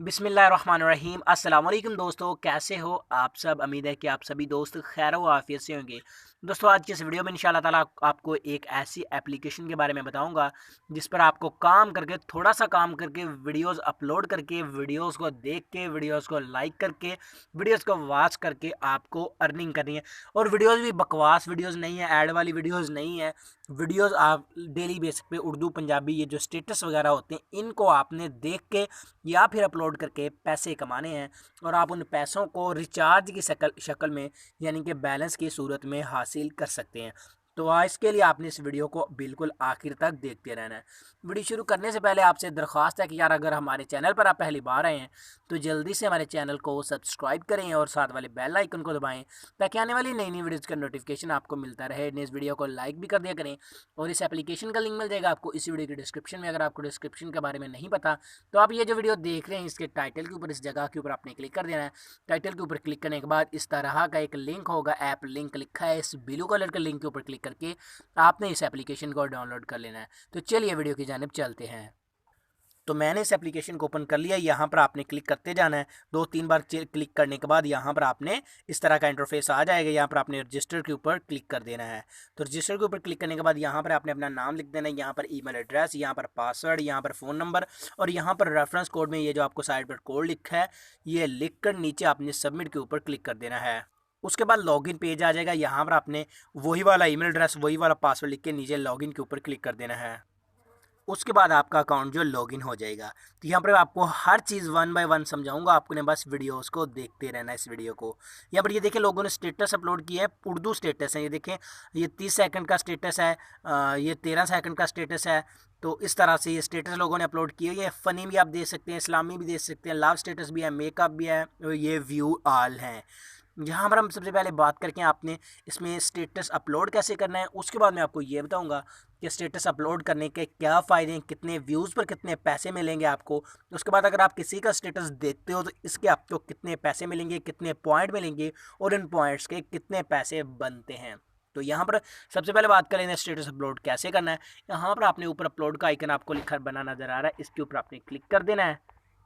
बिस्मिल्लाहिर्रहमानिर्रहीम। अस्सलाम वालेकुम दोस्तों, कैसे हो आप सब। उम्मीद है कि आप सभी दोस्त खैर व आफियत से होंगे। दोस्तों आज की इस वीडियो में इंशाल्लाह ताला आपको एक ऐसी एप्लीकेशन के बारे में बताऊंगा जिस पर आपको काम करके, थोड़ा सा काम करके, वीडियोस अपलोड करके, वीडियोस को देख के, वीडियोस को लाइक करके, वीडियोस को वॉच करके आपको अर्निंग करनी है। और वीडियोस भी बकवास वीडियोस नहीं है, ऐड वाली वीडियोस नहीं है। वीडियोस आप डेली बेसिस पे उर्दू पंजाबी ये जो स्टेटस वगैरह होते हैं इनको आपने देख के या फिर अपलोड करके पैसे कमाने हैं। और आप उन पैसों को रिचार्ज की शक्ल में, यानी कि बैलेंस की सूरत में हासिल कर सकते हैं। तो इसके लिए आपने इस वीडियो को बिल्कुल आखिर तक देखते रहना है। वीडियो शुरू करने से पहले आपसे दरख्वास्त है कि यार अगर हमारे चैनल पर आप पहली बार आए हैं तो जल्दी से हमारे चैनल को सब्सक्राइब करें और साथ वाले बेल आइकन को दबाएं ताकि आने वाली नई नई वीडियोज़ का नोटिफिकेशन आपको मिलता रहे। इस वीडियो को लाइक भी कर दिया करें और इस एप्लीकेशन का लिंक मिल जाएगा आपको इस वीडियो की डिस्क्रिप्शन में। अगर आपको डिस्क्रिप्शन के बारे में नहीं पता तो आप ये जो वीडियो देख रहे हैं इसके टाइटल के ऊपर, इस जगह के ऊपर आपने क्लिक कर देना है। टाइटल के ऊपर क्लिक करने के बाद इस तरह का एक लिंक होगा, ऐप लिंक लिखा है, इस ब्लू कलर के लिंक के ऊपर क्लिक करके आपने इस एप्लीकेशन को डाउनलोड कर लेना है। तो चलिए वीडियो की जानिब चलते हैं। तो मैंने इस एप्लीकेशन को ओपन कर लिया। यहाँ पर आपने क्लिक करते जाना है। 2-3 बार क्लिक करने के बाद यहाँ पर आपने इस तरह का इंटरफेस आ जाएगा। यहाँ पर आपने रजिस्टर के ऊपर क्लिक कर देना है। तो रजिस्टर के ऊपर क्लिक करने के बाद यहाँ पर आपने अपना नाम लिख देना है, यहाँ पर ईमेल एड्रेस, यहाँ पर पासवर्ड, यहाँ पर फ़ोन नंबर और यहाँ पर रेफरेंस कोड में ये जो आपको साइड पर कोड लिखा है ये लिख कर नीचे आपने सबमिट के ऊपर क्लिक कर देना है। उसके बाद लॉगिन पेज आ जाएगा। यहाँ पर आपने वही वाला ईमेल एड्रेस, वही वाला पासवर्ड लिख के नीचे लॉगिन के ऊपर क्लिक कर देना है। उसके बाद आपका अकाउंट जो लॉगिन हो जाएगा। तो यहाँ पर आपको हर चीज़ वन बाय वन समझाऊंगा, आपने बस वीडियोस को देखते रहना है। इस वीडियो को यहाँ पर ये देखें, लोगों ने स्टेटस अपलोड किया है, उर्दू स्टेटस है। ये देखें, ये 30 सेकंड का स्टेटस है, ये 13 सेकंड का स्टेटस है। तो इस तरह से ये स्टेटस लोगों ने अपलोड किए। ये फ़नी भी आप देख सकते हैं, इस्लामी भी देख सकते हैं, लव स्टेटस भी है, मेकअप भी है, ये व्यू ऑल हैं। यहाँ पर हम सबसे पहले बात करके आपने इसमें स्टेटस अपलोड कैसे करना है, उसके बाद मैं आपको ये बताऊंगा कि स्टेटस अपलोड करने के क्या फ़ायदे हैं, कितने व्यूज़ पर कितने पैसे मिलेंगे आपको। उसके बाद अगर आप किसी का स्टेटस देखते हो तो इसके आपको कितने पैसे मिलेंगे, कितने पॉइंट मिलेंगे और इन पॉइंट्स के कितने पैसे बनते हैं। तो यहाँ पर सबसे पहले बात करें स्टेटस अपलोड कैसे करना है। यहाँ पर आपने ऊपर अपलोड का आइकन आपको लिखा बना नज़र आ रहा है, इसके ऊपर आपने क्लिक कर देना है।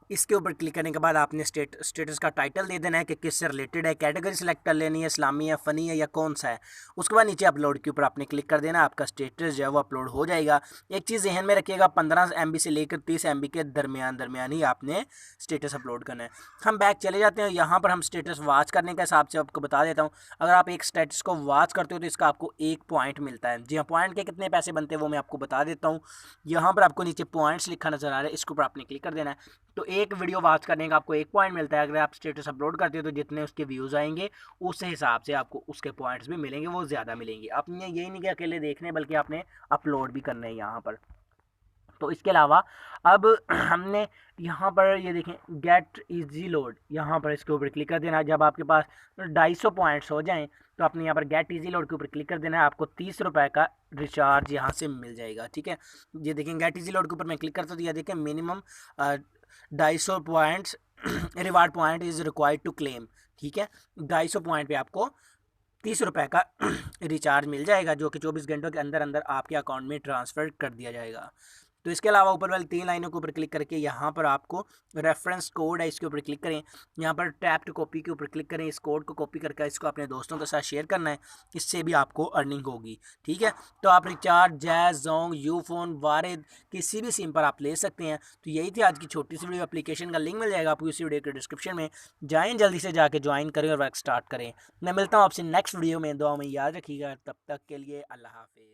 इसके ऊपर क्लिक करने के बाद आपने स्टेटस का टाइटल दे देना है कि किससे रिलेटेड है, कैटेगरी सेलेक्ट कर लेनी है, इस्लामी है, फ़नी है या कौन सा है। उसके बाद नीचे अपलोड के ऊपर आपने क्लिक कर देना है, आपका स्टेटस जो है वो अपलोड हो जाएगा। एक चीज़ जहन में रखिएगा, 15 MB से लेकर 30 MB के दरमियान ही आपने स्टेटस अपलोड करना है। हम बैक चले जाते हैं। यहाँ पर हम स्टेटस वॉच करने के हिसाब से आपको बता देता हूँ। अगर आप एक स्टेटस को वॉच करते हो तो इसका आपको 1 पॉइंट मिलता है। जी हाँ, पॉइंट के कितने पैसे बनते हैं वो मैं आपको बता देता हूँ। यहाँ पर आपको नीचे पॉइंट्स लिखा नज़र आ रहा है, इसके ऊपर आपने क्लिक कर देना है। तो एक वीडियो वॉच करने का आपको 1 पॉइंट मिलता है। अगर आप स्टेटस अपलोड करते हो तो जितने उसके व्यूज़ आएंगे उस हिसाब से आपको उसके पॉइंट्स भी मिलेंगे, वो ज़्यादा मिलेंगे। आपने यही नहीं कि अकेले देखने, बल्कि आपने अपलोड भी करना है यहाँ पर। तो इसके अलावा अब हमने यहाँ पर ये देखें, गेट इजी लोड, यहाँ पर इसके ऊपर क्लिक कर देना है। जब आपके पास 250 पॉइंट्स हो जाएं तो आपने यहाँ पर गेट इजी लोड के ऊपर क्लिक कर देना है। आपको 30 रुपये का रिचार्ज यहाँ से मिल जाएगा। ठीक है, ये देखें गेट इजी लोड के ऊपर मैं क्लिक करता हूँ तो ये देखें minimum 250 points reward point is required to claim. ठीक है, 250 पॉइंट पे आपको 30 रुपये का रिचार्ज मिल जाएगा, जो कि 24 घंटों के अंदर अंदर आपके अकाउंट में ट्रांसफ़र कर दिया जाएगा। तो इसके अलावा ऊपर वाली 3 लाइनों के ऊपर क्लिक करके यहाँ पर आपको रेफरेंस कोड है, इसके ऊपर क्लिक करें। यहाँ पर टैप टू कॉपी के ऊपर क्लिक करें। इस कोड को कॉपी करके इसको अपने दोस्तों के साथ शेयर करना है, इससे भी आपको अर्निंग होगी। ठीक है, तो आप रिचार्ज जैज़, जोंग, यूफोन, वारिद किसी भी सिम पर आप ले सकते हैं। तो यही थी आज की छोटी सी वीडियो। एप्लीकेशन का लिंक मिल जाएगा आपको इसी वीडियो के डिस्क्रिप्शन में। जाएँ जल्दी से जाके ज्वाइन करें और वर्क स्टार्ट करें। मैं मिलता हूँ आपसे नेक्स्ट वीडियो में। दुआ में याद रखिएगा। तब तक के लिए अल्लाह हाफिज़।